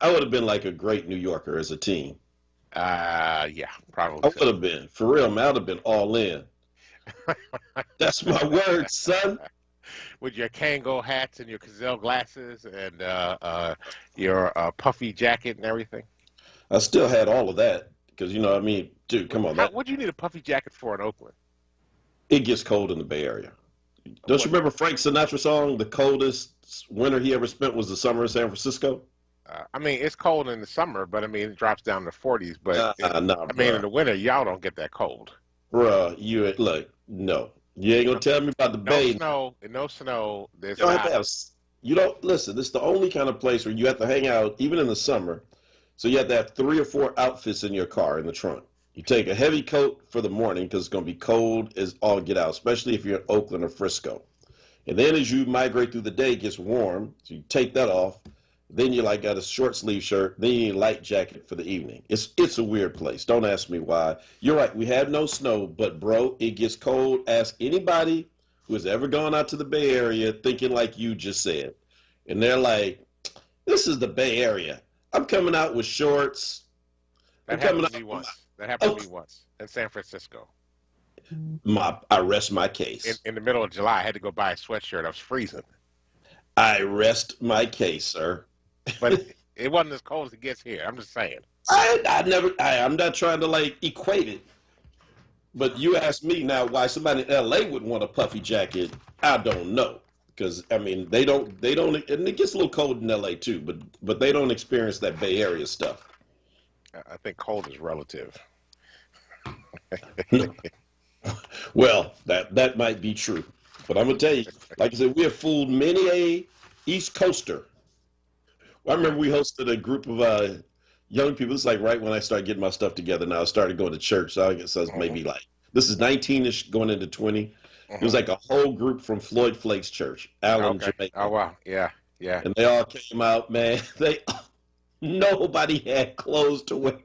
I would have been like a great New Yorker as a teen. Yeah, probably I so. would have been, for real, man. I would have been all in. That's my word, son. With your Kango hats and your Gazelle glasses and your puffy jacket and everything. I still had all of that because you know, what I mean, dude, come on, that What do you need a puffy jacket for in Oakland? it gets cold in the Bay Area. Don't you What? remember Frank Sinatra song? The coldest winter he ever spent was the summer in San Francisco. I mean, it's cold in the summer, but I mean, it drops down to 40s. But Nah, I mean, in bruh. the winter, y'all don't get that cold. Bruh, you look, no. You ain't gonna tell me about the No Bay. snow, and no snow. You There's don't have to not. have, you don't, listen, it's the only kind of place where you have to hang out, even in the summer. So you have to have three or four outfits in your car in the trunk. You take a heavy coat for the morning because it's gonna be cold as all get out, especially if you're in Oakland or Frisco. And then as you migrate through the day, it gets warm. So you take that off. Then you like got a short sleeve shirt. Then you need a light jacket for the evening. It's a weird place. Don't ask me why. You're right. We have no snow, but bro, it gets cold. Ask anybody who has ever gone out to the Bay Area thinking like you just said, and they're like, "This is the Bay Area. I'm coming out with shorts. I'm That coming happened to out me with my once. That happened to oh me once in San Francisco. my. I rest my case. In the middle of July, I had to go buy a sweatshirt. I was freezing, I rest my case, sir. but it wasn't as cold as it gets here. I'm just saying. I never. I'm not trying to like equate it. But you ask me now why somebody in LA would want a puffy jacket. I don't know. Because I mean they don't and it gets a little cold in LA too, but they don't experience that Bay Area stuff. I think cold is relative. No. Well, that might be true. But I'm gonna tell you, like I said, we have fooled many a East Coaster. Well, I remember we hosted a group of young people. It's like right when I started getting my stuff together. Now I started going to church, so I guess I was Hmm. maybe like this is 19ish going into 20. It was Hmm. like a whole group from Floyd Flake's church, Allen, Okay. Oh Jamaica, wow. Yeah. Yeah. and they all came out. Man, they nobody had clothes to wear.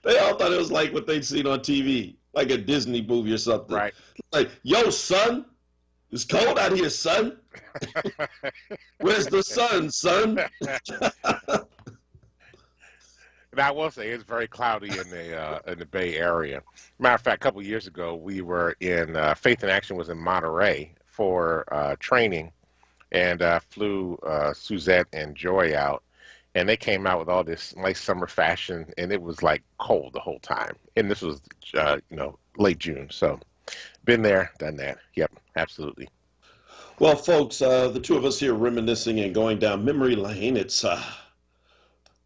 They all thought it was like what they'd seen on TV, like a Disney movie or something. Right. Like, yo, son, it's cold out here, son. Where's the sun, son? And I will say it's very cloudy in the Bay Area. Matter of fact, a couple of years ago, we were in Faith in Action was in Monterey for training, and flew Suzette and Joy out, and they came out with all this nice summer fashion, and it was like cold the whole time. And this was late June, so been there, done that. Yep, absolutely. Well, folks, the two of us here reminiscing and going down memory lane.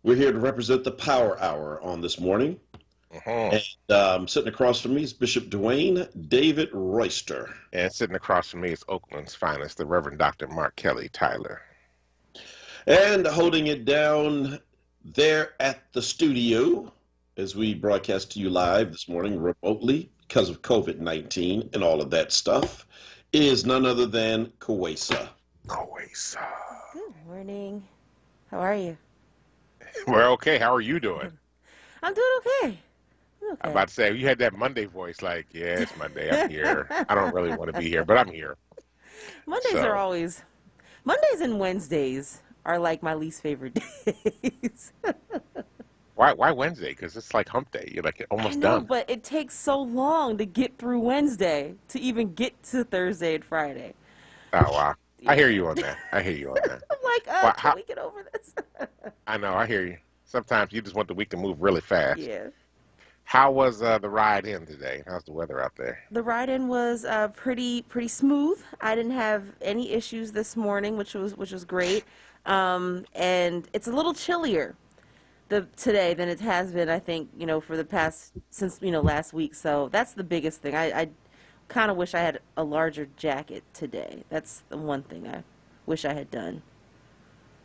We're here to represent the Power Hour on this morning, Hmm. and sitting across from me is Bishop Dwayne David Royster, And sitting across from me is Oakland's finest, the Reverend Dr. Mark Kelly Tyler. and holding it down there at the studio as we broadcast to you live this morning remotely because of COVID-19 and all of that stuff is none other than Kawesa. Always. Good morning. How are you? We're okay. How are you doing? I'm doing okay. I'm I'm okay. about to say, you had that Monday voice, like, yeah, it's Monday. I'm here. I don't really want to be here, but I'm here. Mondays are So, always Mondays and Wednesdays are like my least favorite days. why Wednesday? Because it's like hump day. You're like I almost know, done. but it takes so long to get through Wednesday to even get to Thursday and Friday. Oh, wow. I hear Yeah. you on that. I hear you on that. I'm like, Well, can we get over this? I know. I hear you. Sometimes you just want the week to move really fast. Yeah. How was the ride in today? How's the weather out there? The ride-in was pretty smooth. I didn't have any issues this morning, which was great. And it's a little chillier today than it has been, I think, for the past since last week. So that's the biggest thing. I kind of wish I had a larger jacket today. That's the one thing I wish I had done.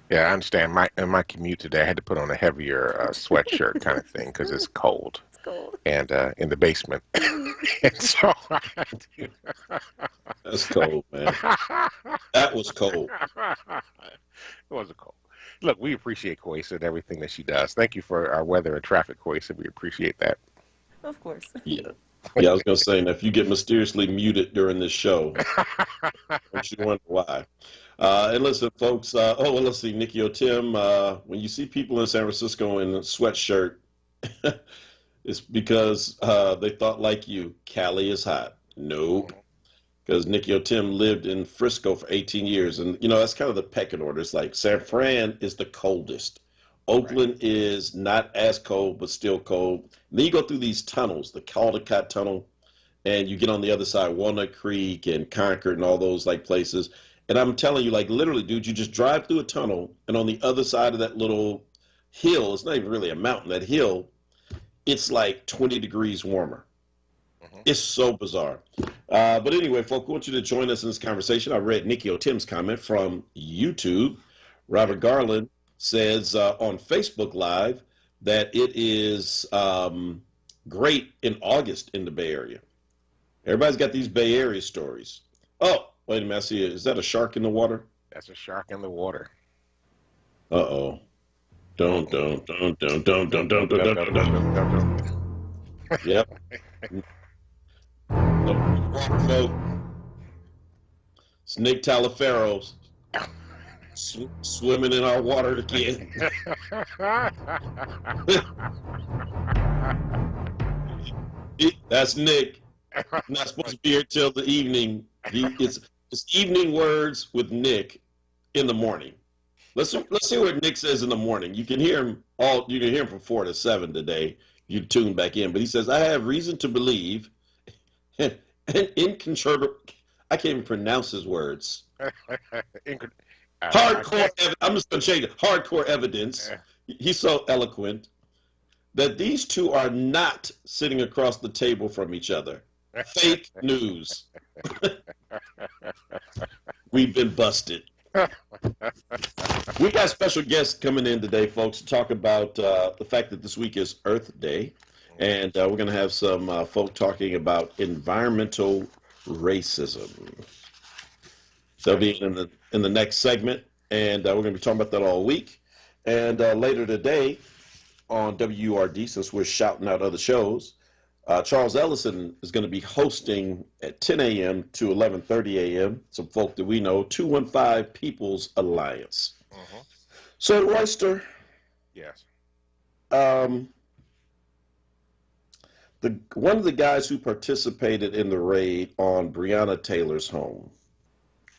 Yeah, I understand. In my commute today, I had to put on a heavier sweatshirt kind of thing because it's cold It's cold. and in the basement. And so I had to. That's cold, man. That was cold. It wasn't cold. Look, we appreciate Koisa and everything that she does. Thank you for our weather and traffic, Koisa. We appreciate that. Of course. Yeah. Yeah, I was gonna say, now if you get mysteriously muted during this show, don't you wonder why? And listen, folks. Oh, well, let's see, Nikki O. Tim. When you see people in San Francisco in a sweatshirt, it's because they thought like you. Cali is hot. Nope. Mhm. Because Nikki O. Tim lived in Frisco for 18 years, and that's kind of the pecking order. It's like San Fran is the coldest. Right. Oakland is not as cold, but still cold. And then you go through these tunnels, the Caldecott Tunnel, and you get on the other side, Walnut Creek and Concord and all those like places. And I'm telling you, like literally, dude, you just drive through a tunnel, and on the other side of that little hill, it's not even really a mountain, that hill, it's like 20 degrees warmer. Mhm. It's so bizarre. But anyway, folks, I want you to join us in this conversation. I read Nikki O. Tim's comment from YouTube. Robert Garland says on Facebook Live that it is great in August in the Bay Area. Everybody's got these Bay Area stories. Oh, wait a minute. I see it. Is that a shark in the water? That's a shark in the water. Uh-oh. Don't, Mm-mm. don't, don't, don't, don't, don't, Dum, don't, don't, dum, don't, dum, don't, dum, don't. dum, dum, dum. Yep. Folks, it's Nick Talaferro swimming in our water again. That's Nick. Not supposed to be here till the evening. It's evening words with Nick in the morning. Let's see what Nick says in the morning. You can hear him all. You can hear him from 4 to 7 today. You tune back in, but he says, "I have reason to believe, and incontrovertible. I can't even pronounce his words. Incre- Hardcore. I'm just gonna change it. Hardcore evidence. He's so eloquent that these two are not sitting across the table from each other. Fake news. We've been busted." We got special guests coming in today, folks, to talk about the fact that this week is Earth Day. And we're going to have some folk talking about environmental racism. So they'll be in the next segment. And we're going to be talking about that all week. And later today on WURD, since we're shouting out other shows, Charles Ellison is going to be hosting at 10 a.m. to 11:30 a.m. some folk that we know, 215 People's Alliance. Mhm. So, Royster, Yes. one of the guys who participated in the raid on Breonna Taylor's home,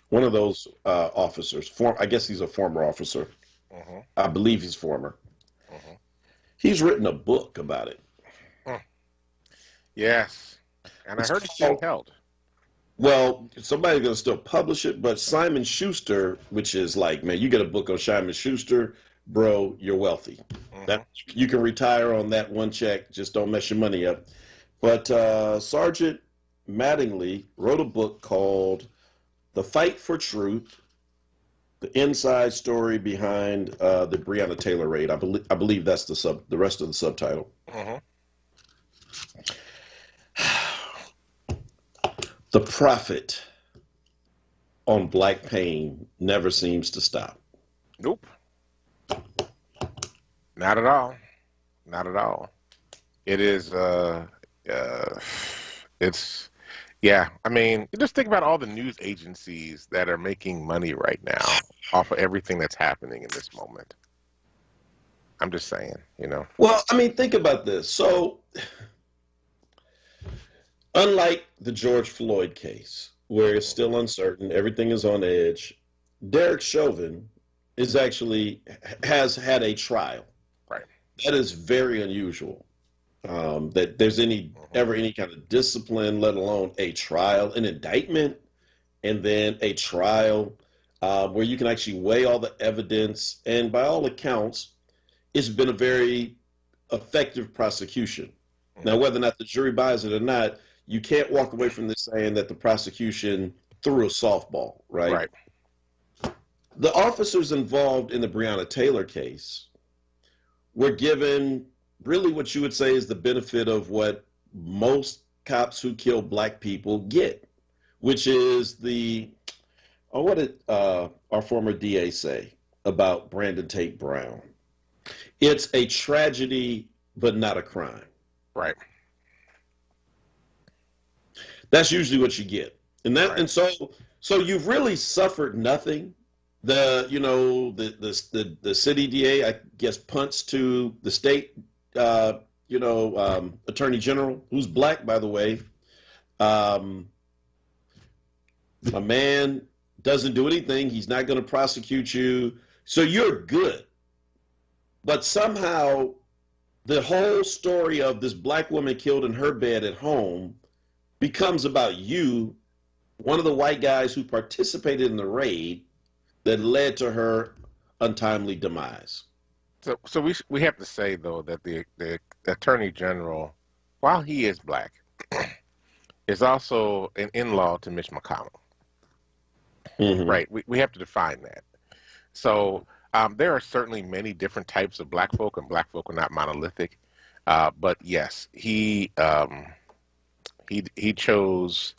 one of those officers, I guess he's a former officer. Mhm. I believe he's former. Mhm. He's written a book about it. Yes. And I It's heard it's being called, held. well, somebody's going to still publish it, but Simon Schuster, which is like, man, you get a book on Simon Schuster, bro, you're wealthy. That Mhm. you can retire on that one check, just don't mess your money up. But Sergeant Mattingly wrote a book called The Fight for Truth, the inside story behind the Breonna Taylor raid. I believe that's the rest of the subtitle. Mhm. The profit on black pain never seems to stop. Nope. Not at all. Not at all. It is. It's. Yeah. I mean, just think about all the news agencies that are making money right now off of everything that's happening in this moment. I'm just saying. Well, I mean, think about this. So, unlike the George Floyd case, where it's still uncertain, everything is on edge, Derek Chauvin has had a trial. Right. That is very unusual. That there's Mhm. any kind of discipline, let alone a trial, an indictment, and then a trial where you can actually weigh all the evidence. And by all accounts, it's been a very effective prosecution. Now, Mhm. whether or not the jury buys it or not, you can't walk away from this saying that the prosecution threw a softball, right? Right. The officers involved in the Breonna Taylor case were given really what you would say is the benefit of what most cops who kill black people get, which is what did our former DA say about Brandon Tate Brown? It's a tragedy, but not a crime. Right. That's usually what you get. And Right. so you've really suffered nothing, the city DA, I guess, punts to the state, attorney general, who's black, by the way. Um, a man doesn't do anything. He's not going to prosecute you. So you're good. But somehow the whole story of this black woman killed in her bed at home becomes about you, one of the white guys who participated in the raid that led to her untimely demise. So we have to say though that the attorney general, while he is black, is also an in-law to Mitch McConnell. Mm-hmm. Right? We have to define that. So there are certainly many different types of black folk, and black folk are not monolithic. But yes, he chose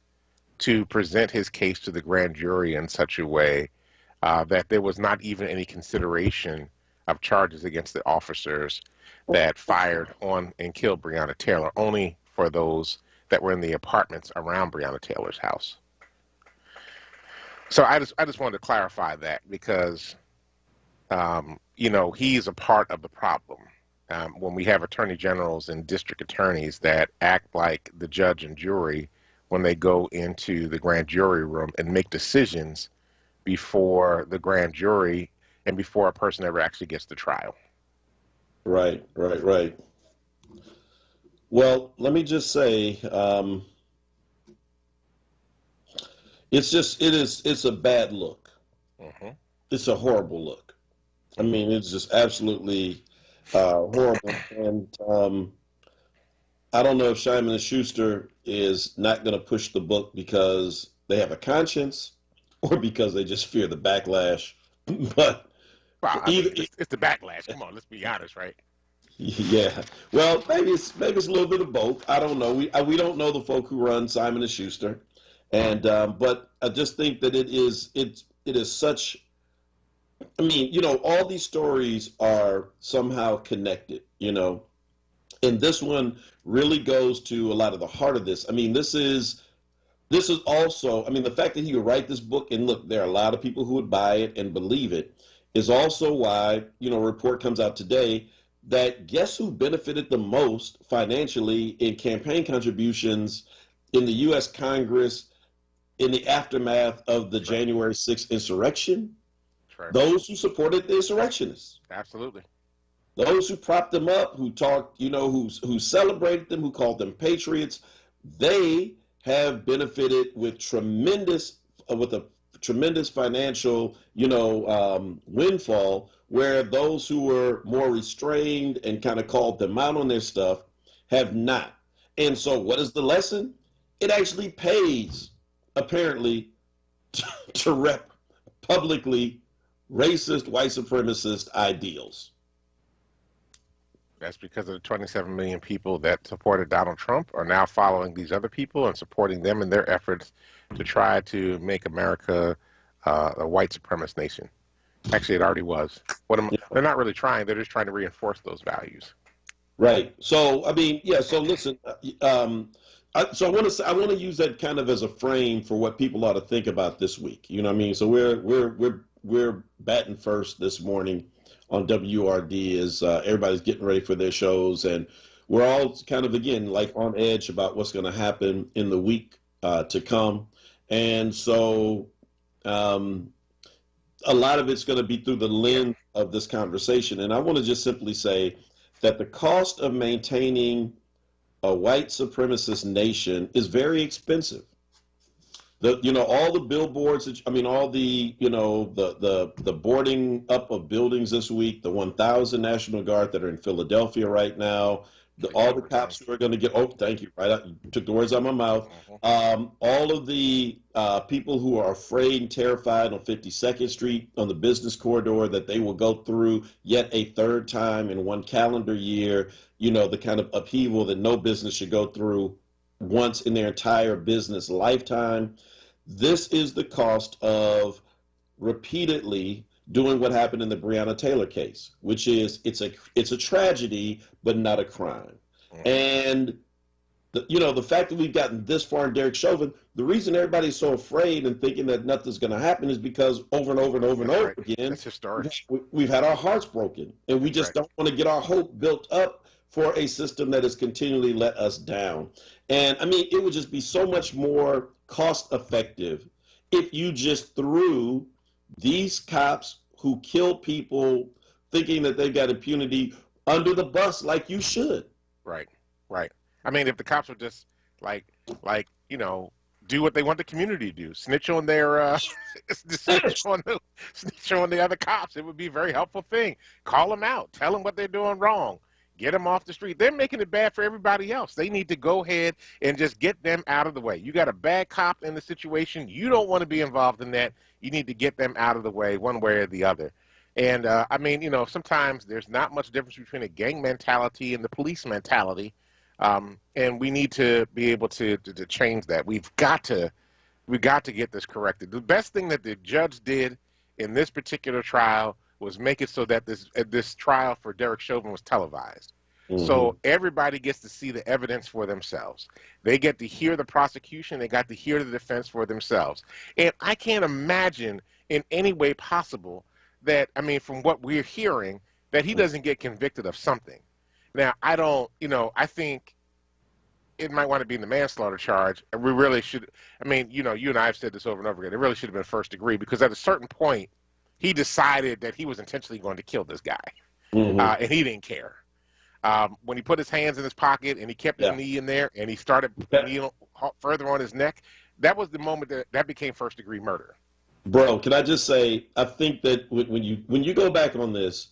to present his case to the grand jury in such a way that there was not even any consideration of charges against the officers that fired on and killed Breonna Taylor, only for those that were in the apartments around Breonna Taylor's house. So I just wanted to clarify that because, he's a part of the problem. When we have attorney generals and district attorneys that act like the judge and jury when they go into the grand jury room and make decisions before the grand jury and before a person ever actually gets to trial. Right. Well, let me just say, it's a bad look. Mm-hmm. It's a horrible look. I mean, it's just absolutely horrible. And I don't know if Simon & Schuster is not going to push the book because they have a conscience or because they just fear the backlash. But it's the backlash. Come on, let's be honest, right? Yeah. Well, maybe it's a little bit of both. I don't know. We don't know the folk who run Simon & Schuster, and but I just think that it is such. I mean, all these stories are somehow connected, and this one really goes to a lot of the heart of this. I mean, this is also. I mean, the fact that he would write this book, and look, there are a lot of people who would buy it and believe it, is also why a report comes out today that guess who benefited the most financially in campaign contributions in the U.S. Congress in the aftermath of the January 6th insurrection? Right. Those who supported the insurrectionists. Absolutely. Those who propped them up, who talked, who celebrated them, who called them patriots, they have benefited with a tremendous financial, windfall, where those who were more restrained and kind of called them out on their stuff have not. And so what is the lesson? It actually pays, apparently, to rep publicly racist, white supremacist ideals. That's because of the 27 million people that supported Donald Trump are now following these other people and supporting them in their efforts to try to make America a white supremacist nation. Actually, it already was. They're not really trying. They're just trying to reinforce those values. Right. So, I mean, yeah. So, listen. I want to use that kind of as a frame for what people ought to think about this week. You know what I mean? So we're batting first this morning on WURD as everybody's getting ready for their shows, and we're all kind of again like on edge about what's going to happen in the week to come, and so. A lot of it's going to be through the lens of this conversation. And I want to just simply say that the cost of maintaining a white supremacist nation is very expensive. All the billboards, all the, the boarding up of buildings this week, the 1,000 National Guard that are in Philadelphia right now, all the cops who are going to get, thank you, right? You took the words out of my mouth. All of the people who are afraid and terrified on 52nd Street on the business corridor that they will go through yet a third time in one calendar year, the kind of upheaval that no business should go through once in their entire business lifetime. This is the cost of repeatedly doing what happened in the Breonna Taylor case, which is it's a tragedy, but not a crime. And The fact that we've gotten this far in Derek Chauvin, the reason everybody's so afraid and thinking that nothing's going to happen is because over and over and over and over again, that's historic. We've had our hearts broken, and we just don't want to get our hope built up for a system that has continually let us down. And I mean, it would just be so much more cost effective if you just threw these cops who kill people thinking that they've got impunity under the bus like you should. Right. I mean, if the cops would just do what they want the community to do, snitch on their snitch on the other cops, it would be a very helpful thing. Call them out, tell them what they're doing wrong, get them off the street. They're making it bad for everybody else. They need to go ahead and just get them out of the way. You got a bad cop in the situation. You don't want to be involved in that. You need to get them out of the way one way or the other. And I mean, sometimes there's not much difference between a gang mentality and the police mentality. And we need to be able to change that. We've got to get this corrected. The best thing that the judge did in this particular trial was make it so that this trial for Derek Chauvin was televised. Mm-hmm. So everybody gets to see the evidence for themselves. They get to hear the prosecution. They got to hear the defense for themselves. And I can't imagine in any way possible that, I mean, from what we're hearing, that he doesn't get convicted of something. Now, I think it might want to be in the manslaughter charge. And we really should, I mean, you and I have said this over and over again. It really should have been first degree, because at a certain point, he decided that he was intentionally going to kill this guy. Mm-hmm. And he didn't care. When he put his hands in his pocket and he kept his knee in there and he started kneeling further on his neck, that was the moment that became first degree murder. Bro, can I just say, I think that when you go back on this,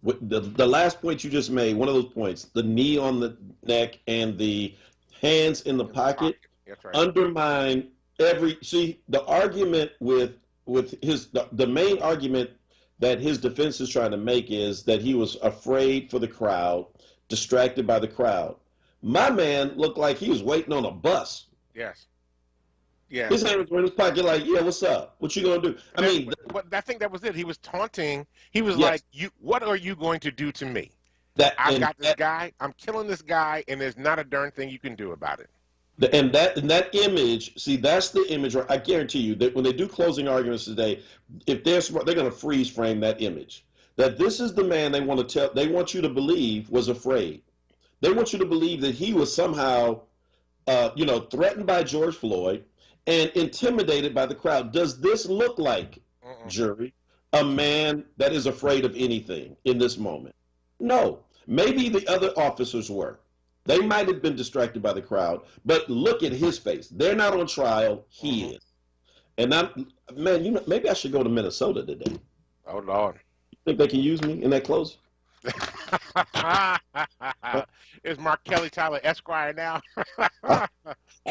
the last point you just made, one of those points, the knee on the neck and the hands in the pocket, that's right, undermine the argument with the main argument that his defense is trying to make is that he was afraid for the crowd, distracted by the crowd. My man looked like he was waiting on a bus. Yes. Yeah. His hands were in his pocket like, yeah, what's up? What you going to do? But I think that was it. He was taunting. He was like, what are you going to do to me? I've got this guy. I'm killing this guy, and there's not a darn thing you can do about it. And that image, see, that's the image. I guarantee you that when they do closing arguments today, if they're smart, they're going to freeze frame that image. That this is the man they want you to believe was afraid. They want you to believe that he was somehow, threatened by George Floyd and intimidated by the crowd. Does this look like, jury, a man that is afraid of anything in this moment? No. Maybe the other officers were. They might have been distracted by the crowd, but look at his face. They're not on trial. He is. And maybe I should go to Minnesota today. Oh, Lord. You think they can use me in that close? Is Mark Kelly Tyler Esquire now? I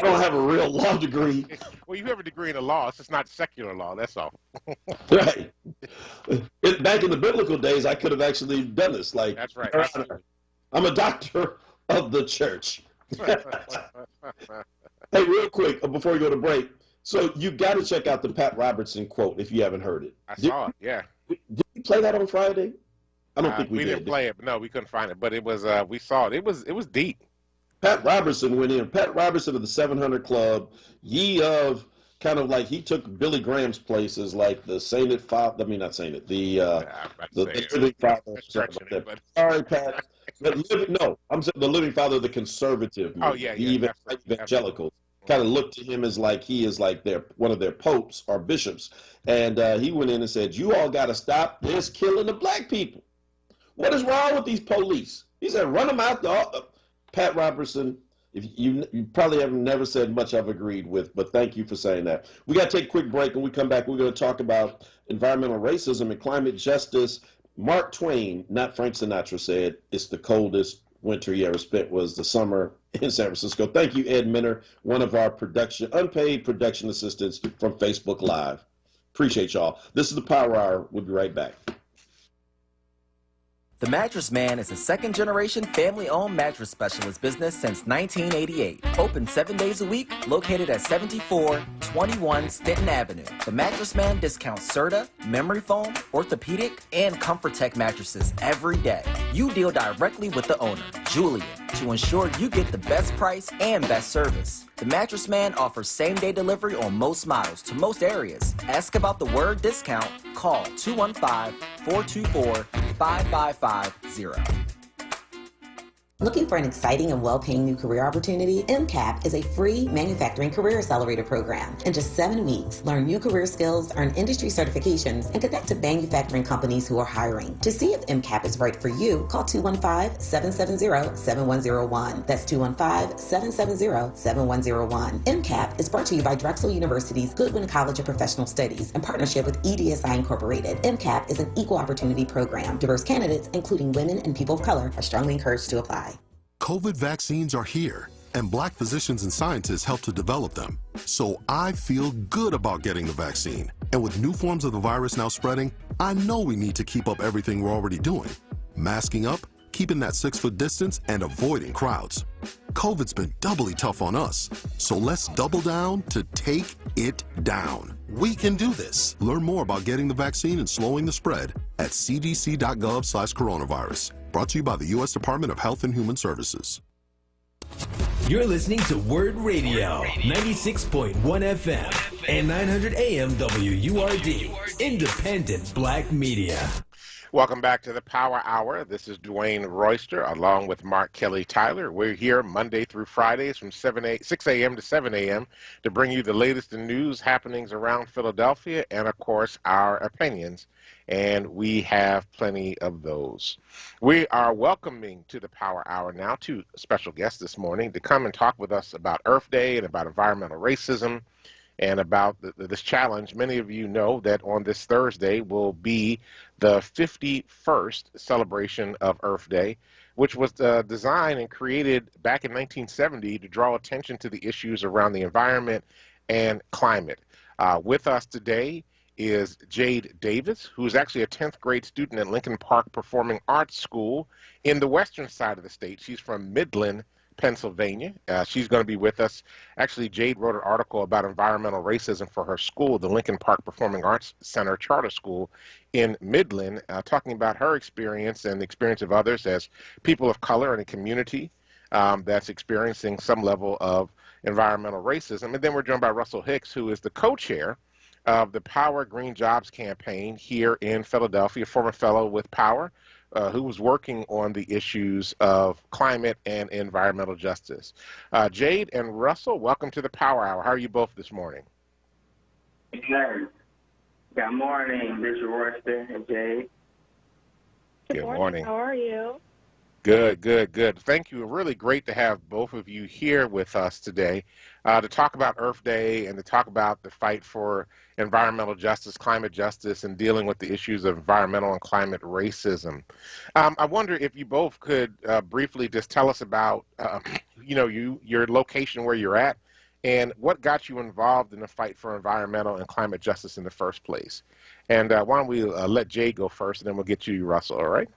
don't have a real law degree. Well, you have a degree in the law. It's just not secular law. That's all. Right. Back in the biblical days, I could have actually done this. That's right. I'm a doctor of the church. Hey, real quick, before we go to break, so you got to check out the Pat Robertson quote if you haven't heard it. I saw it, yeah. Did we play that on Friday? I don't think we did. We didn't play it, but no, we couldn't find it. But it was, we saw it. It was deep. Pat Robertson went in. Pat Robertson of the 700 Club, kind of like he took Billy Graham's places, like the Sainted Father. I mean, not Sainted. The Living Father. Sorry, Pat. I'm saying the Living Father of the conservative movement. Oh, yeah. The evangelicals kind of looked to him as like he is like one of their popes or bishops. And he went in and said, you all got to stop this killing of black people. What is wrong with these police? He said, run them out. Pat Robertson, if you probably have never said much I've agreed with, but thank you for saying that. We got to take a quick break. When we come back, we're going to talk about environmental racism and climate justice. Mark Twain, not Frank Sinatra, said it's the coldest winter he ever spent was the summer in San Francisco. Thank you, Ed Minner, one of our unpaid production assistants from Facebook Live. Appreciate y'all. This is the Power Hour. We'll be right back. The Mattress Man is a second-generation family-owned mattress specialist business since 1988. Open 7 days a week, located at 74 21 Stanton Avenue. The Mattress Man discounts Serta, memory foam, orthopedic, and Comfort Tech mattresses every day. You deal directly with the owner, Julian, to ensure you get the best price and best service. The Mattress Man offers same-day delivery on most models to most areas. Ask about the WURD discount. Call 215-424-5550. Looking for an exciting and well-paying new career opportunity? MCAP is a free manufacturing career accelerator program. In just 7 weeks, learn new career skills, earn industry certifications, and connect to manufacturing companies who are hiring. To see if MCAP is right for you, call 215-770-7101. That's 215-770-7101. MCAP is brought to you by Drexel University's Goodwin College of Professional Studies in partnership with EDSI Incorporated. MCAP is an equal opportunity program. Diverse candidates, including women and people of color, are strongly encouraged to apply. COVID vaccines are here, and Black physicians and scientists helped to develop them. So I feel good about getting the vaccine. And with new forms of the virus now spreading, I know we need to keep up everything we're already doing. Masking up, keeping that 6-foot distance, and avoiding crowds. COVID's been doubly tough on us, so let's double down to take it down. We can do this. Learn more about getting the vaccine and slowing the spread at cdc.gov/coronavirus. Brought to you by the U.S. Department of Health and Human Services. You're listening to WURD Radio, 96.1 FM and 900 AM WURD, independent Black media. Welcome back to the Power Hour. This is Dwayne Royster along with Mark Kelly Tyler. We're here Monday through Fridays from 6 a.m. to 7 a.m. to bring you the latest in news happenings around Philadelphia and, of course, our opinions. And we have plenty of those. We are welcoming to the Power Hour now two special guests this morning to come and talk with us about Earth Day and about environmental racism and about this challenge. Many of you know that on this Thursday will be the 51st celebration of Earth Day, which was designed and created back in 1970 to draw attention to the issues around the environment and climate. With us today is Jade Davis, who is actually a 10th grade student at Lincoln Park Performing Arts School in the western side of the state. She's from Midland, Pennsylvania. She's going to be with us. Actually, Jade wrote an article about environmental racism for her school, the Lincoln Park Performing Arts Center Charter School in Midland, talking about her experience and the experience of others as people of color in a community that's experiencing some level of environmental racism. And then we're joined by Russell Hicks, who is the co-chair of the Power Green Jobs campaign here in Philadelphia, former fellow with Power, who was working on the issues of climate and environmental justice. Jade and Russell, welcome to the Power Hour. How are you both this morning? Good morning, Mr. Royster and Jade. Good morning. How are you? Good, good, good. Thank you. Really great to have both of you here with us today to talk about Earth Day and to talk about the fight for environmental justice, climate justice, and dealing with the issues of environmental and climate racism. I wonder if you both could briefly just tell us about, your location where you're at and what got you involved in the fight for environmental and climate justice in the first place. And why don't we let Jade go first, and then we'll get to you, Russell, all right?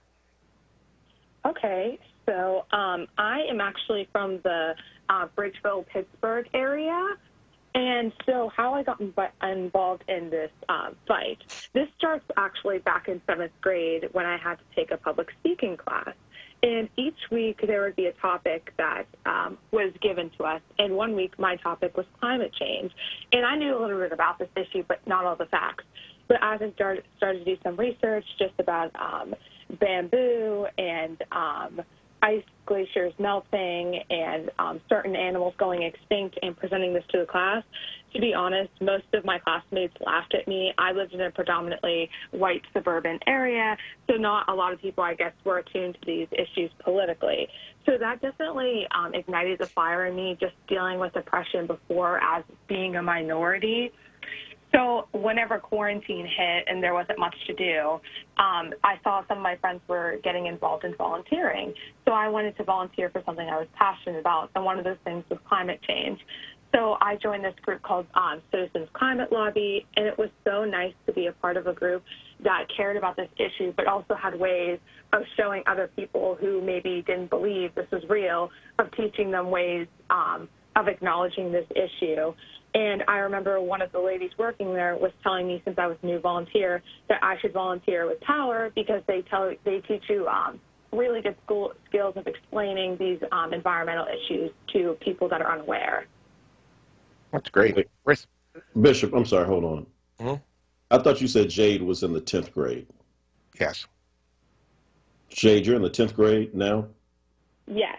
Okay, so I am actually from the Bridgeville, Pittsburgh area, and so how I got involved in this fight, this starts actually back in 7th grade when I had to take a public speaking class, and each week there would be a topic that was given to us, and one week my topic was climate change, and I knew a little bit about this issue, but not all the facts. But as I started to do some research just about bamboo and ice glaciers melting and certain animals going extinct and presenting this to the class, to be honest, most of my classmates laughed at me. I lived in a predominantly white suburban area, so not a lot of people, I guess, were attuned to these issues politically. So that definitely ignited the fire in me, just dealing with oppression before as being a minority. So whenever quarantine hit and there wasn't much to do, I saw some of my friends were getting involved in volunteering. So I wanted to volunteer for something I was passionate about, and one of those things was climate change. So I joined this group called Citizens Climate Lobby, and it was so nice to be a part of a group that cared about this issue, but also had ways of showing other people who maybe didn't believe this was real, of teaching them ways of of acknowledging this issue. And I remember one of the ladies working there was telling me, since I was a new volunteer, that I should volunteer with Power because they teach you really good skills of explaining these environmental issues to people that are unaware. That's great. Bishop, I'm sorry, hold on. Hmm? I thought you said Jade was in the 10th grade. Yes. Jade, you're in the 10th grade now? Yes.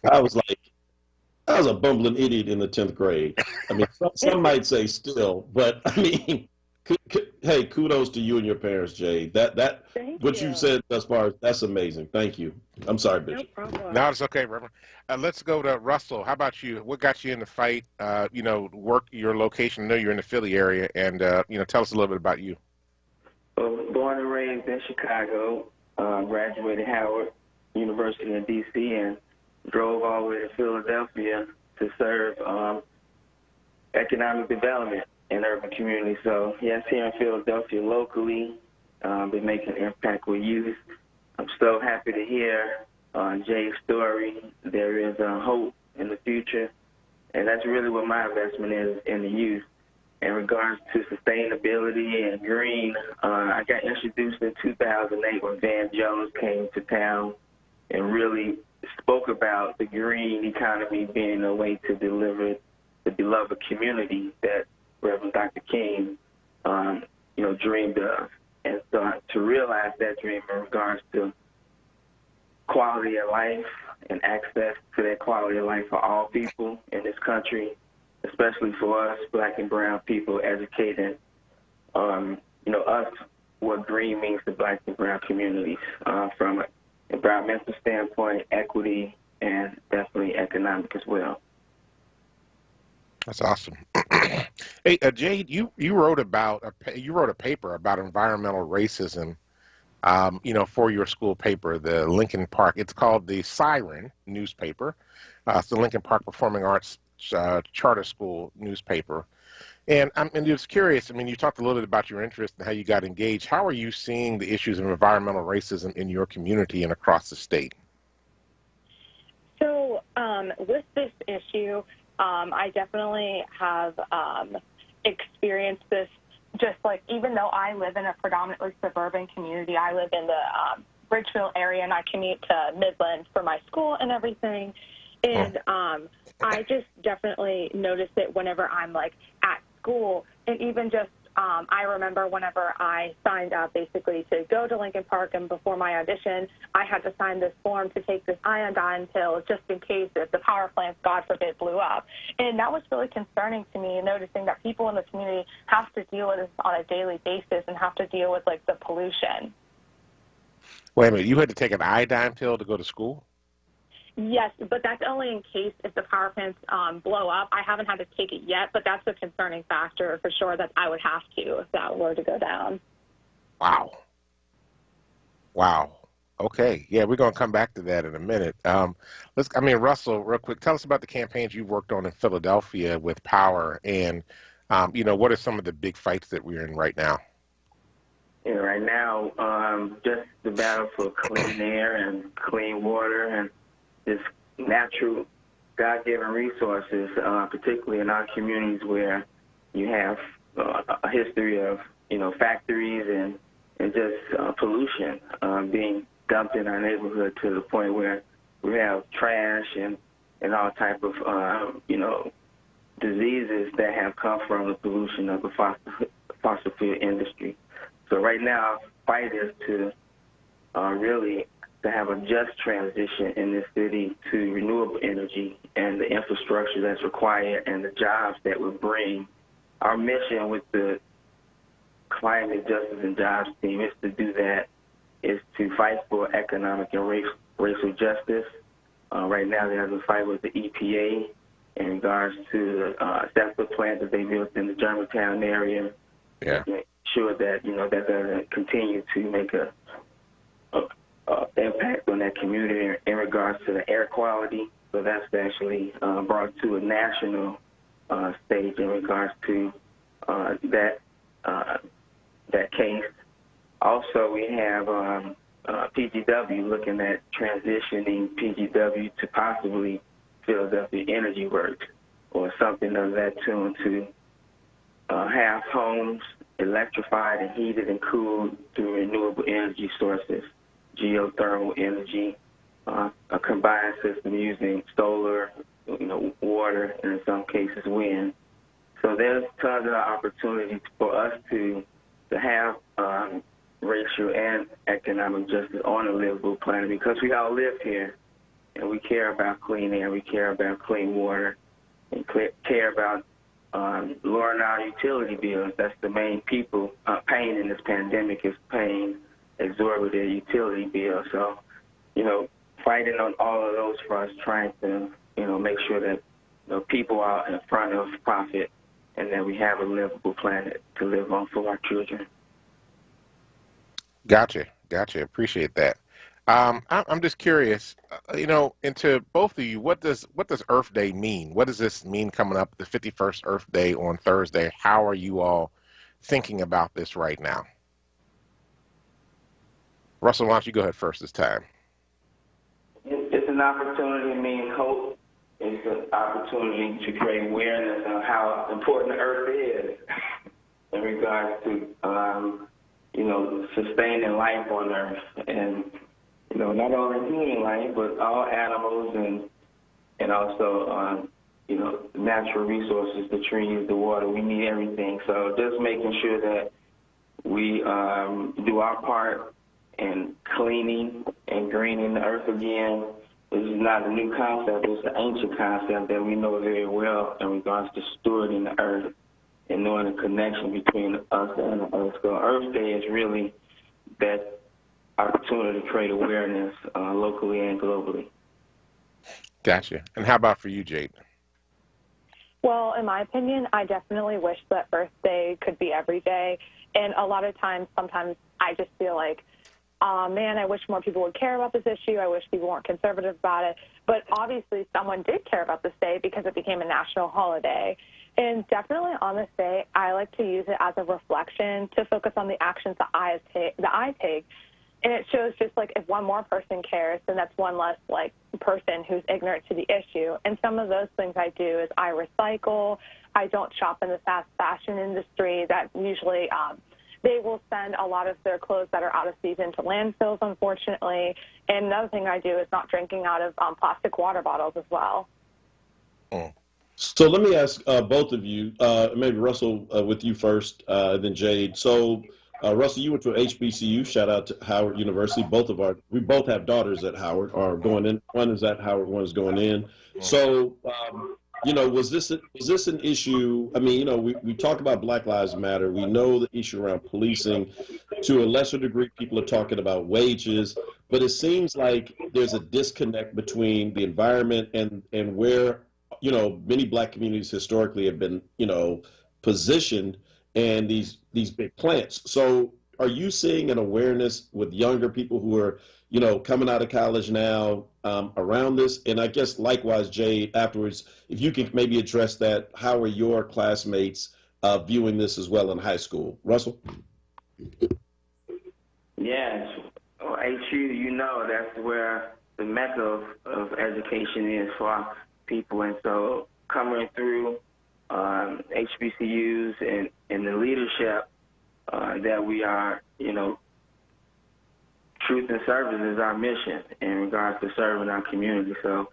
I was a bumbling idiot in the 10th grade. I mean, some might say still, but I mean, hey, kudos to you and your parents, Jade. Thank what you. you said thus far, that's amazing. Thank you. I'm sorry, Bishop. No problem. No, it's okay, Reverend. Let's go to Russell. How about you? What got you in the fight? Work your location. I know you're in the Philly area, and tell us a little bit about you. Born and raised in Chicago, graduated Howard University in D.C. and drove all the way to Philadelphia to serve economic development in urban communities. So, yes, here in Philadelphia locally, been making an impact with youth. I'm so happy to hear Jay's story. There is hope in the future, and that's really what my investment is in the youth. In regards to sustainability and green, I got introduced in 2008 when Van Jones came to town and really spoke about the green economy being a way to deliver the beloved community that Reverend Dr. King, dreamed of. And so to realize that dream in regards to quality of life and access to that quality of life for all people in this country, especially for us, Black and brown people, educating, us what green means to Black and brown communities from an environmental standpoint, equity, and definitely economic as well. That's awesome. Hey, Jade, you wrote a paper about environmental racism, for your school paper, the Lincoln Park. It's called the Siren newspaper. It's the Lincoln Park Performing Arts Charter School newspaper. And I'm just curious, I mean, you talked a little bit about your interest and how you got engaged. How are you seeing the issues of environmental racism in your community and across the state? So with this issue, I definitely have experienced this, just like, even though I live in a predominantly suburban community, I live in the Bridgeville area, and I commute to Midland for my school and everything. And I just definitely notice it whenever I'm, like, at school. And even just, I remember whenever I signed up basically to go to Lincoln Park, and before my audition, I had to sign this form to take this iodine pill just in case if the power plants, God forbid, blew up. And that was really concerning to me, noticing that people in the community have to deal with this on a daily basis and have to deal with, like, the pollution. Wait a minute, you had to take an iodine pill to go to school? Yes, but that's only in case if the power plants blow up. I haven't had to take it yet, but that's a concerning factor for sure that I would have to if that were to go down. Wow. Okay. Yeah, we're going to come back to that in a minute. Russell, real quick, tell us about the campaigns you've worked on in Philadelphia with Power, and, what are some of the big fights that we're in right now? Yeah, right now, just the battle for clean air and clean water and just natural God-given resources, particularly in our communities where you have a history of, factories and just pollution being dumped in our neighborhood to the point where we have trash and all type of, diseases that have come from the pollution of the fossil fuel industry. So right now, our fight is to really to have a just transition in this city to renewable energy and the infrastructure that's required and the jobs that would bring. Our mission with the Climate Justice and Jobs team is to do that, is to fight for economic and racial justice. Right now, there's a fight with the EPA in regards to the assessment plant that they built in the Germantown area. Yeah. Make sure that, that doesn't continue to make a impact on that community in regards to the air quality. So that's actually brought to a national stage in regards to that case. Also, we have PGW, looking at transitioning PGW to possibly Philadelphia Energy Works or something of that tune to have homes electrified and heated and cooled through renewable energy sources, geothermal energy, a combined system using solar, water, and in some cases wind. So there's tons of opportunities for us to have racial and economic justice on a livable planet because we all live here and we care about clean air, we care about clean water, and care about lowering our utility bills. That's the main people paying in this pandemic is paying exorbitant utility bills. So, fighting on all of those fronts, trying to, make sure that people are in front of profit and that we have a livable planet to live on for our children. Gotcha. Appreciate that. I'm just curious, and to both of you, what does Earth Day mean? What does this mean coming up, the 51st Earth Day on Thursday? How are you all thinking about this right now? Russell, why don't you go ahead first this time? It's an opportunity, hope. It's an opportunity to create awareness on how important the Earth is in regards to, sustaining life on Earth. And, not only human life, but all animals and also, natural resources, the trees, the water. We need everything. So just making sure that we do our part in cleaning and greening the Earth again. This is not a new concept. It's an ancient concept that we know very well in regards to stewarding the Earth and knowing the connection between us and the Earth. So Earth Day is really that opportunity to create awareness locally and globally. Gotcha. And how about for you, Jade? Well, in my opinion, I definitely wish that Earth Day could be every day. And a lot of times, sometimes I just feel like, oh, man, I wish more people would care about this issue. I wish people weren't conservative about it. But obviously someone did care about this day because it became a national holiday. And definitely on this day, I like to use it as a reflection to focus on the actions that I take. And it shows just like if one more person cares, then that's one less person who's ignorant to the issue. And some of those things I do is I recycle. I don't shop in the fast fashion industry that usually they will send a lot of their clothes that are out of season to landfills, unfortunately. And another thing I do is not drinking out of plastic water bottles as well. So let me ask both of you, maybe Russell with you first, then Jade. So Russell, you went to HBCU. Shout out to Howard University. We both have daughters at Howard, or going in. One is at Howard, one is going in. So, was this an issue? I mean, we talk about Black Lives Matter. We know the issue around policing. To a lesser degree, people are talking about wages, but it seems like there's a disconnect between the environment and where, many Black communities historically have been, positioned and these big plants. So are you seeing an awareness with younger people who are, coming out of college now around this? And I guess likewise, Jay, afterwards, if you can maybe address that, how are your classmates viewing this as well in high school? Russell? Yes. Well, HU, that's where the mecca of education is for our people. And so coming through HBCUs and the leadership that we are, truth and service is our mission in regards to serving our community. So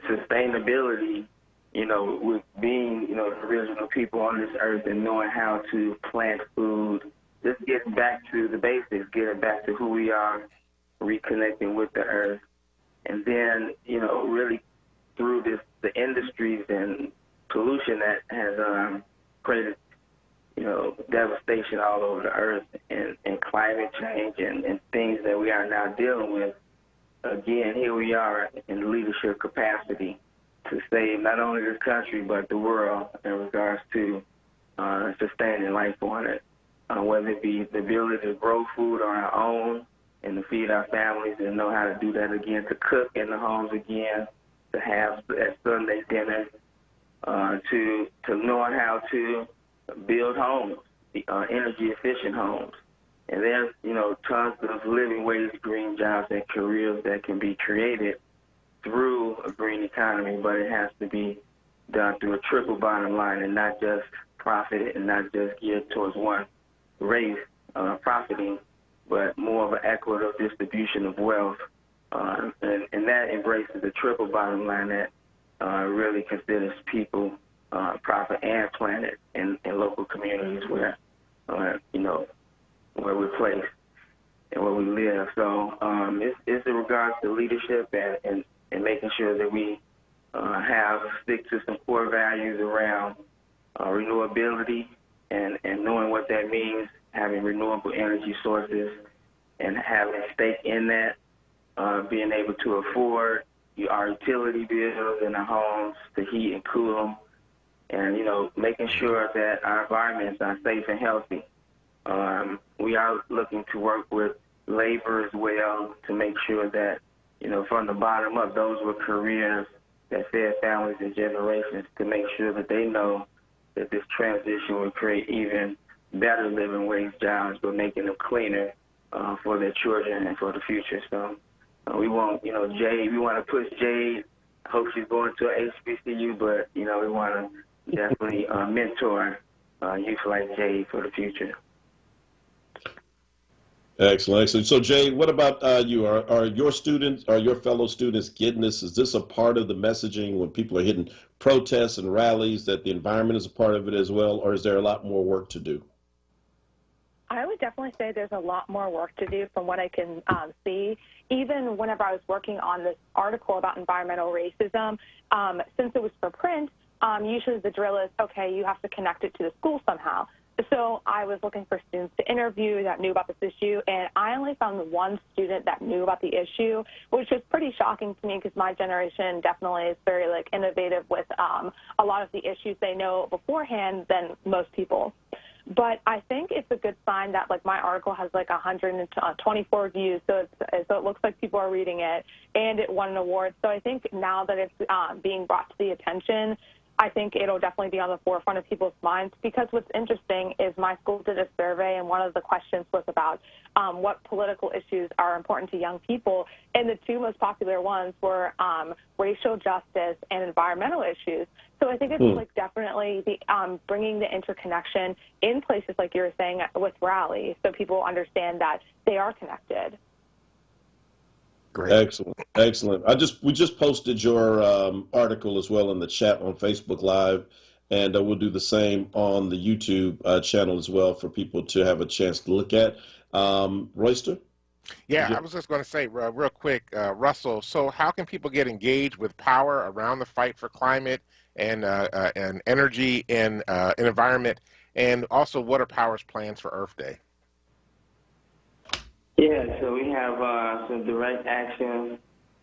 sustainability, with being, the original people on this earth and knowing how to plant food, just getting back to the basics, getting back to who we are, reconnecting with the earth. And then, really through the industries and pollution that has created, devastation all over the earth and climate change and things that we are now dealing with. Again, here we are in leadership capacity to save not only this country but the world in regards to sustaining life on it, whether it be the ability to grow food on our own and to feed our families and know how to do that again, to cook in the homes again, to have that Sunday dinner, to knowing how to build homes, energy-efficient homes, And there's, tons of living wage green jobs and careers that can be created through a green economy, but it has to be done through a triple bottom line and not just profit and not just geared towards one race profiting, but more of an equitable distribution of wealth. And that embraces the triple bottom line that really considers people, profit, and planet in local communities where, where we're placed and where we live. So it's in regards to leadership and making sure that we stick to some core values around renewability and knowing what that means, having renewable energy sources and having a stake in that, being able to afford our utility bills in our homes to heat and cool them, and, making sure that our environments are safe and healthy. We are looking to work with labor as well to make sure that, from the bottom up, those were careers that fed families and generations, to make sure that they know that this transition will create even better living wage jobs, but making them cleaner for their children and for the future. So we want, Jade, we want to push Jade. I hope she's going to a HBCU, but, we want to definitely mentor youth like Jade for the future. Excellent, excellent. So, Jay, what about you? Are your students, are your fellow students getting this? Is this a part of the messaging when people are hitting protests and rallies, that the environment is a part of it as well, or is there a lot more work to do? I would definitely say there's a lot more work to do from what I can see. Even whenever I was working on this article about environmental racism, since it was for print, usually the drill is, okay, you have to connect it to the school somehow. So I was looking for students to interview that knew about this issue, and I only found one student that knew about the issue, which was pretty shocking to me because my generation definitely is very innovative with a lot of the issues they know beforehand than most people. But I think it's a good sign that my article has 124 views, so it looks like people are reading it, and it won an award. So I think now that it's being brought to the attention, I think it'll definitely be on the forefront of people's minds, because what's interesting is my school did a survey, and one of the questions was about what political issues are important to young people, and the two most popular ones were racial justice and environmental issues. So I think it's definitely bringing the interconnection in places like you were saying with rallies, so people understand that they are connected. Great. Excellent, excellent. We just posted your article as well in the chat on Facebook Live, and we'll do the same on the YouTube channel as well for people to have a chance to look at. Royster? Yeah, I was just going to say real quick, Russell, so how can people get engaged with power around the fight for climate and energy and environment, and also what are Power's plans for Earth Day? Yeah, so we have some direct action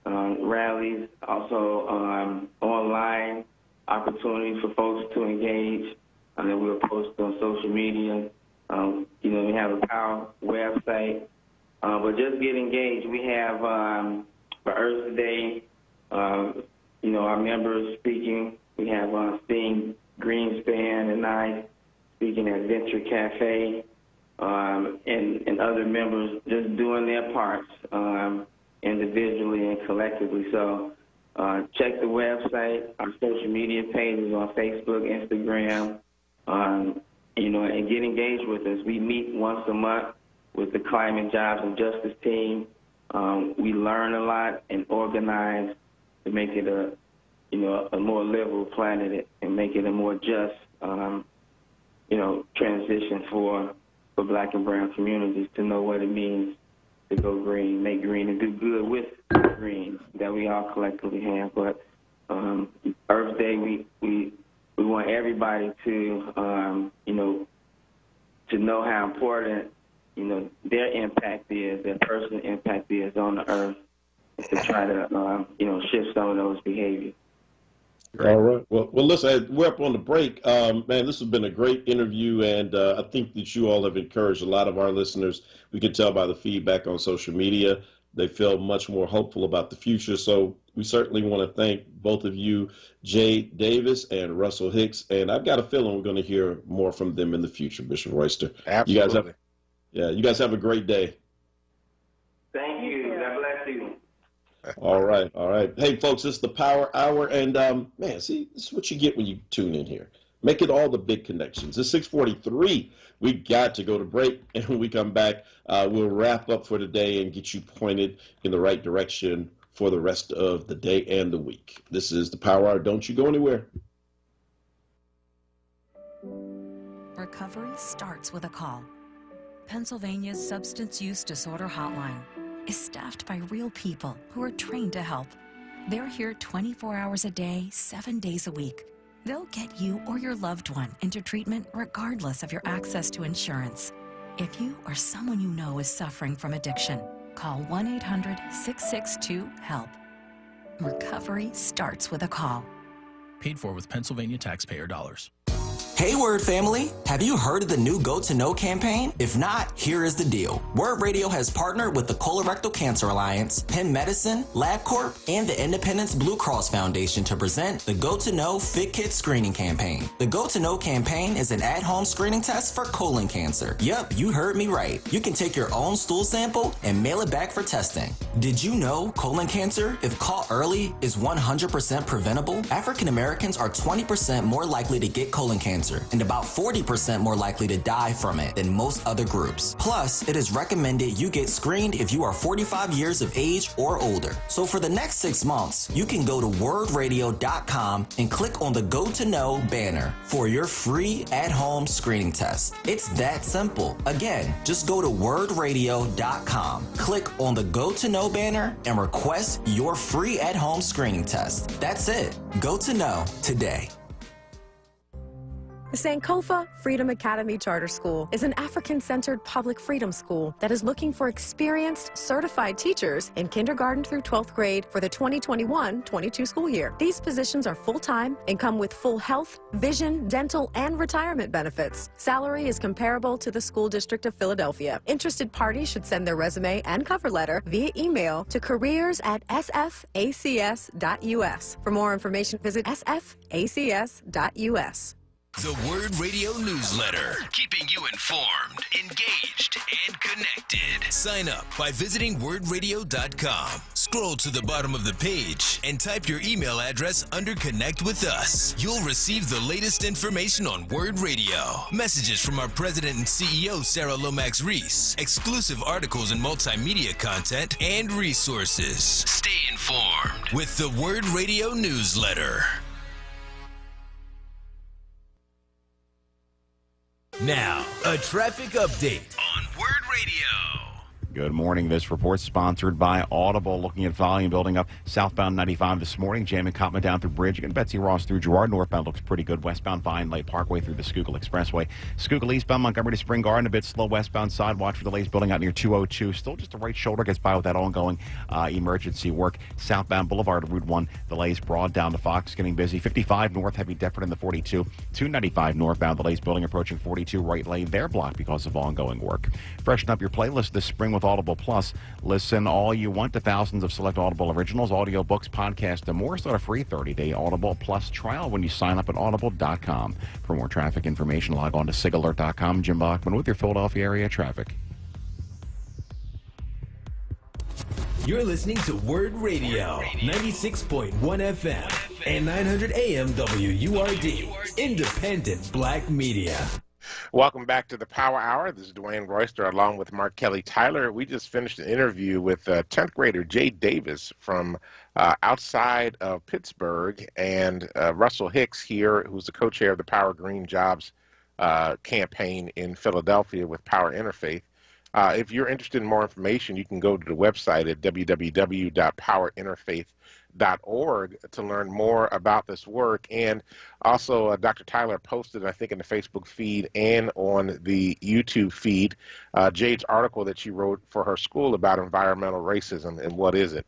rallies, also online opportunities for folks to engage that we'll post on social media. We have a Power website, but just get engaged. We have for Earth Day, our members speaking. We have Sting Greenspan and I speaking at Venture Cafe. And other members just doing their parts individually and collectively. So check the website, our social media pages on Facebook, Instagram, and get engaged with us. We meet once a month with the Climate, Jobs, and Justice team. We learn a lot and organize to make it a more livable planet and make it a more just, transition for Black and brown communities to know what it means to go green, make green, and do good with green that we all collectively have. But Earth Day, we want everybody to to know how important their impact is, their personal impact is on the earth, to try to shift some of those behaviors. All right. Well, listen, we're up on the break. Man, this has been a great interview, and I think that you all have encouraged a lot of our listeners. We can tell by the feedback on social media. They feel much more hopeful about the future. So we certainly want to thank both of you, Jay Davis and Russell Hicks. And I've got a feeling we're going to hear more from them in the future, Bishop Royster. Absolutely. You guys have Yeah, you guys have a great day. Thank you. God bless you. All right, all right. Hey, folks, this is the Power Hour, and man, see, this is what you get when you tune in here. Make it all the big connections. It's 6:43. We got to go to break, and when we come back, we'll wrap up for today and get you pointed in the right direction for the rest of the day and the week. This is the Power Hour. Don't you go anywhere. Recovery starts with a call. Pennsylvania's Substance Use Disorder Hotline is staffed by real people who are trained to help. They're here 24 hours a day, 7 days a week. They'll get you or your loved one into treatment regardless of your access to insurance. If you or someone you know is suffering from addiction, call 1-800-662-HELP. Recovery starts with a call. Paid for with Pennsylvania taxpayer dollars. Hey WURD family, have you heard of the new Go to Know campaign? If not, here is the deal. WURD Radio has partnered with the Colorectal Cancer Alliance, Penn Medicine, LabCorp, and the Independence Blue Cross Foundation to present the Go to Know Fit Kit Screening Campaign. The Go to Know campaign is an at-home screening test for colon cancer. Yup, you heard me right. You can take your own stool sample and mail it back for testing. Did you know colon cancer, if caught early, is 100% preventable? African Americans are 20% more likely to get colon cancer and about 40% more likely to die from it than most other groups. Plus, it is recommended you get screened if you are 45 years of age or older. So for the next 6 months, you can go to wordradio.com and click on the Go to Know banner for your free at-home screening test. It's that simple. Again, just go to wordradio.com, click on the Go to Know banner, and request your free at-home screening test. That's it. Go to Know today. The Sankofa Freedom Academy Charter School is an African-centered public freedom school that is looking for experienced, certified teachers in kindergarten through 12th grade for the 2021-22 school year. These positions are full-time and come with full health, vision, dental, and retirement benefits. Salary is comparable to the School District of Philadelphia. Interested parties should send their resume and cover letter via email to careers@sfacs.us. For more information, visit sfacs.us. The WURD Radio newsletter, keeping you informed, engaged, and connected. Sign up by visiting wordradio.com. Scroll to the bottom of the page and type your email address under Connect with Us. You'll receive the latest information on WURD Radio, messages from our president and CEO, Sarah Lomax-Reese, exclusive articles and multimedia content, and resources. Stay informed with the WURD Radio newsletter. Now, a traffic update on WURD Radio. Good morning. This report sponsored by Audible. Looking at volume building up southbound 95 this morning. Jamming Cotman down through Bridge. Again, Betsy Ross through Girard. Northbound looks pretty good. Westbound Vine Lake Parkway through the Schuylkill Expressway. Schuylkill eastbound Montgomery to Spring Garden. A bit slow westbound side. Watch for delays building out near 202. Still just the right shoulder gets by with that ongoing emergency work. Southbound Boulevard Route 1. Delays broad down to Fox. Getting busy. 55 north heavy Deptford in the 42. 295 northbound. Delays building approaching 42. Right lane there blocked because of ongoing work. Freshen up your playlist this spring with Audible Plus. Listen all you want to thousands of select Audible originals, audiobooks, podcasts, and more. Start a free 30-day Audible Plus trial when you sign up at audible.com. For more traffic information, log on to sigalert.com. Jim Bachman with your Philadelphia area traffic. You're listening to WURD Radio, 96.1 FM and 900 AM WURD, independent black media. Welcome back to the Power Hour. This is Dwayne Royster along with Mark Kelly Tyler. We just finished an interview with 10th grader Jade Davis from outside of Pittsburgh, and Russell Hicks here, who's the co-chair of the Power Green Jobs campaign in Philadelphia with Power Interfaith. If you're interested in more information, you can go to the website at www.powerinterfaith.org to learn more about this work. And also, Dr. Tyler posted, I think, in the Facebook feed and on the YouTube feed, Jade's article that she wrote for her school about environmental racism and what is it.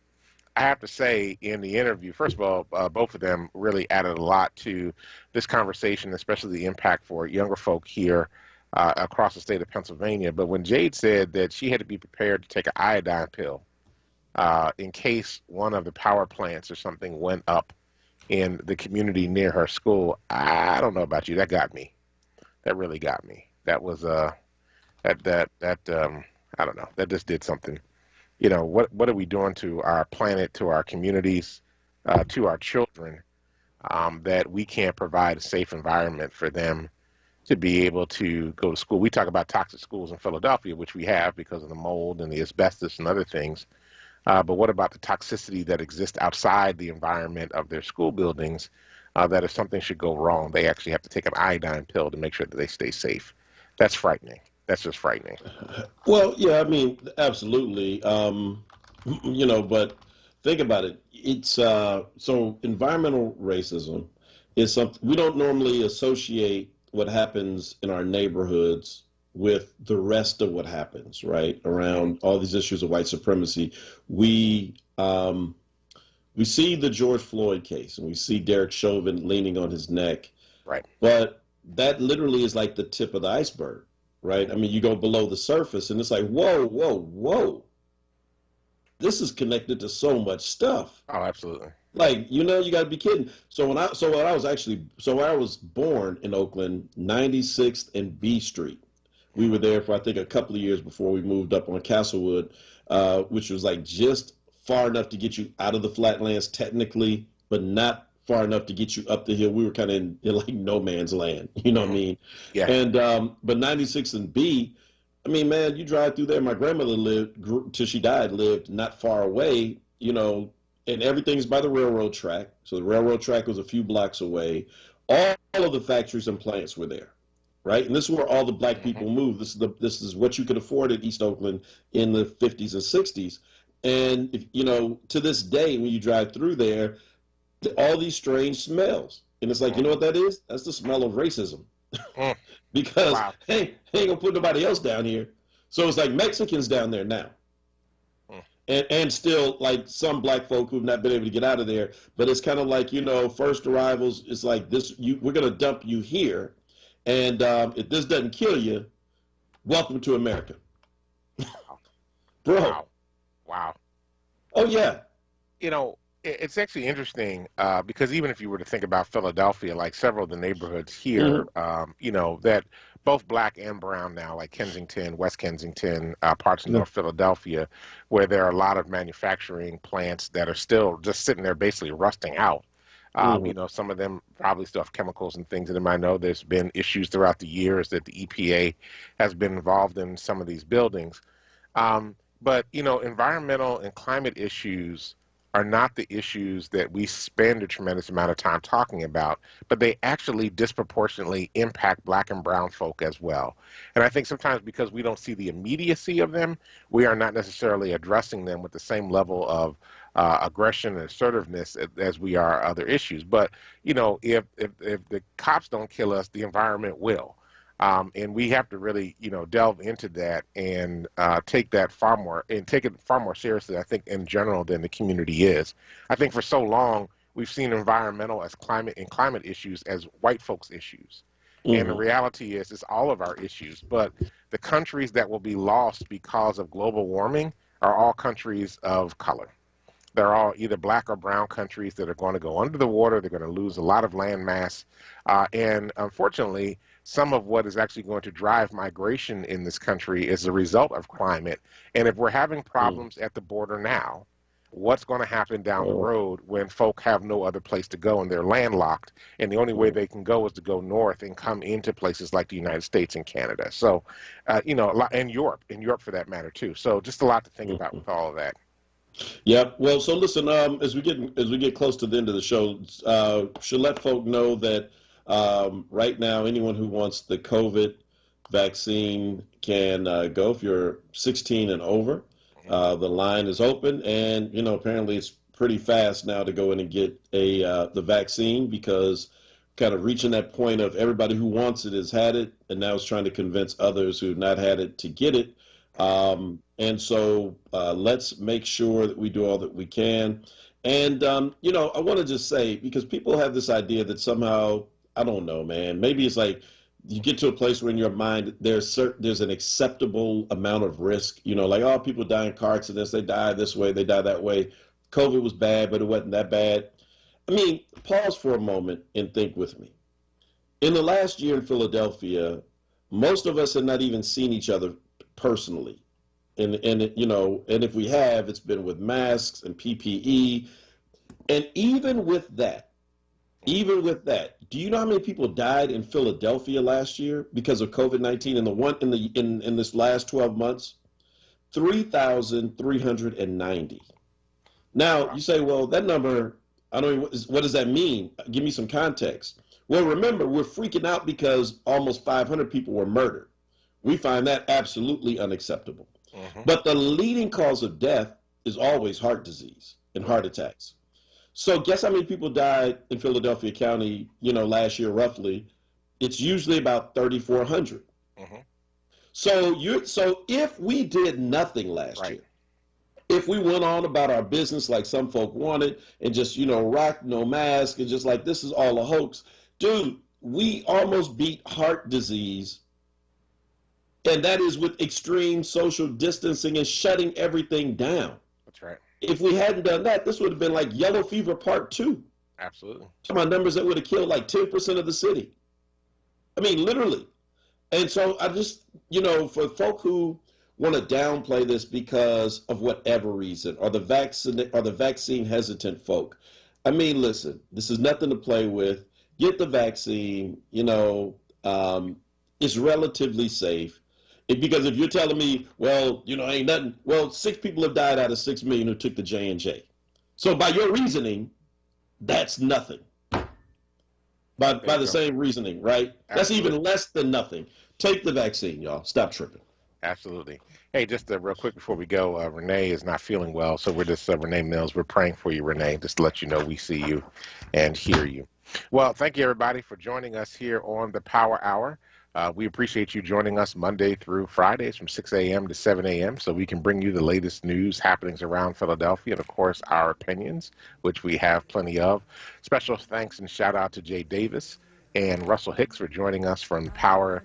I have to say in the interview, first of all, both of them really added a lot to this conversation, especially the impact for younger folk here across the state of Pennsylvania. But when Jade said that she had to be prepared to take an iodine pill in case one of the power plants or something went up in the community near her school, I don't know about you. That got me. That really got me. That was I don't know, that just did something. What are we doing to our planet, to our communities, to our children, that we can't provide a safe environment for them to be able to go to school? We talk about toxic schools in Philadelphia, which we have because of the mold and the asbestos and other things. But what about the toxicity that exists outside the environment of their school buildings, that if something should go wrong, they actually have to take an iodine pill to make sure that they stay safe? That's frightening. That's just frightening. Well, yeah, I mean, absolutely. But think about it. It's so environmental racism is something we don't normally associate what happens in our neighborhoods with the rest of what happens, right? Around all these issues of white supremacy. We see the George Floyd case and we see Derek Chauvin leaning on his neck. Right. But that literally is like the tip of the iceberg, right? I mean, you go below the surface and it's like, whoa, whoa, whoa. This is connected to so much stuff. Oh, absolutely. Like, you got to be kidding. So I was born in Oakland, 96th and B Street. We were there for, I think, a couple of years before we moved up on Castlewood, which was like just far enough to get you out of the flatlands technically, but not far enough to get you up the hill. We were kind of in like no man's land, you know what I mean? Yeah. And but 96th and B, I mean, man, you drive through there. My grandmother lived till she died, lived not far away, and everything's by the railroad track. So the railroad track was a few blocks away. All of the factories and plants were there, right? And this is where all the black people moved. This is what you could afford in East Oakland in the 50s and 60s. And to this day, when you drive through there, all these strange smells, and it's like, you know what that is? That's the smell of racism. Because hey, ain't gonna put nobody else down here. So it's like Mexicans down there now. And still like some black folk who've not been able to get out of there. But it's kind of like, first arrivals, it's like this, we're gonna dump you here. And if this doesn't kill you, welcome to America. Bro. Wow. Oh yeah. It's actually interesting because even if you were to think about Philadelphia, like several of the neighborhoods here, that both black and brown now, like Kensington, West Kensington, parts of North Philadelphia, where there are a lot of manufacturing plants that are still just sitting there basically rusting out. Some of them probably still have chemicals and things in them. I know there's been issues throughout the years that the EPA has been involved in some of these buildings. But environmental and climate issues are not the issues that we spend a tremendous amount of time talking about, but they actually disproportionately impact black and brown folk as well. And I think sometimes because we don't see the immediacy of them, we are not necessarily addressing them with the same level of aggression and assertiveness as we are other issues. But, if the cops don't kill us, the environment will. And we have to really, delve into that and take it far more seriously, I think, in general than the community is. I think for so long we've seen environmental as climate issues as white folks' issues. And the reality is it's all of our issues. But the countries that will be lost because of global warming are all countries of color. They're all either black or brown countries that are going to go under the water. They're going to lose a lot of land mass. And unfortunately, some of what is actually going to drive migration in this country is a result of climate. And if we're having problems at the border now, what's going to happen down the road when folk have no other place to go and they're landlocked, and the only way they can go is to go north and come into places like the United States and Canada. So, and Europe for that matter too. So just a lot to think about with all of that. Yeah. Well, so listen, as we get close to the end of the show, should let folk know that right now, anyone who wants the COVID vaccine can go. If you're 16 and over, the line is open, and apparently it's pretty fast now to go in and get the vaccine, because kind of reaching that point of everybody who wants it has had it, and now it's trying to convince others who've not had it to get it. And so let's make sure that we do all that we can. And, I want to just say, because people have this idea that somehow, I don't know, man, maybe it's like you get to a place where in your mind there's an acceptable amount of risk, like, oh, people die in car accidents, they die this way, they die that way. COVID was bad, but it wasn't that bad. I mean, pause for a moment and think with me. In the last year in Philadelphia, most of us have not even seen each other personally. And if we have, it's been with masks and PPE. And even with that, do you know how many people died in Philadelphia last year because of COVID-19 in this last 12 months? 3,390. Now, you say, well, that number, I don't know, what does that mean? Give me some context. Well, remember, we're freaking out because almost 500 people were murdered. We find that absolutely unacceptable. Mm-hmm. But the leading cause of death is always heart disease and heart attacks. So guess how many people died in Philadelphia County, last year roughly? It's usually about 3,400. Mm-hmm. So if we did nothing last year, if we went on about our business like some folk wanted and just, rock no mask and just like this is all a hoax, dude, we almost beat heart disease. And that is with extreme social distancing and shutting everything down. That's right. If we hadn't done that, this would have been like yellow fever part 2. Absolutely. Some of my numbers that would have killed like 10% of the city. I mean, literally. And so I just, for folk who want to downplay this because of whatever reason, or the vaccine hesitant folk, I mean, listen, this is nothing to play with. Get the vaccine, it's relatively safe. Because if you're telling me, well, ain't nothing, well, 6 people have died out of 6 million who took the J&J. So by your reasoning, that's nothing. By the same reasoning, right? Absolutely. That's even less than nothing. Take the vaccine, y'all. Stop tripping. Absolutely. Hey, just real quick before we go, Renee is not feeling well, so we're just, Renee Mills, we're praying for you, Renee, just to let you know we see you and hear you. Well, thank you, everybody, for joining us here on the Power Hour. We appreciate you joining us Monday through Fridays from 6 a.m. to 7 a.m. so we can bring you the latest news happenings around Philadelphia and, of course, our opinions, which we have plenty of. Special thanks and shout out to Jay Davis and Russell Hicks for joining us from Power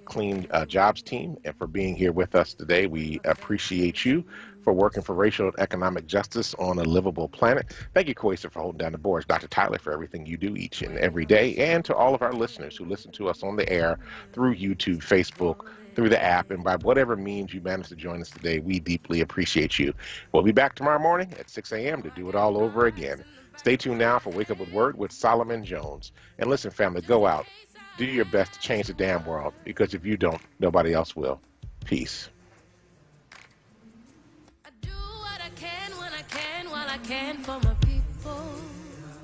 Clean Jobs team and for being here with us today. We appreciate you for working for racial and economic justice on a livable planet. Thank you, Kwesa, for holding down the boards. Dr. Tyler, for everything you do each and every day. And to all of our listeners who listen to us on the air through YouTube, Facebook, through the app, and by whatever means you managed to join us today, we deeply appreciate you. We'll be back tomorrow morning at 6 a.m. to do it all over again. Stay tuned now for Wake Up with Word with Solomon Jones. And listen, family, go out. Do your best to change the damn world, because if you don't, nobody else will. Peace. I do what I can when I can while I can for my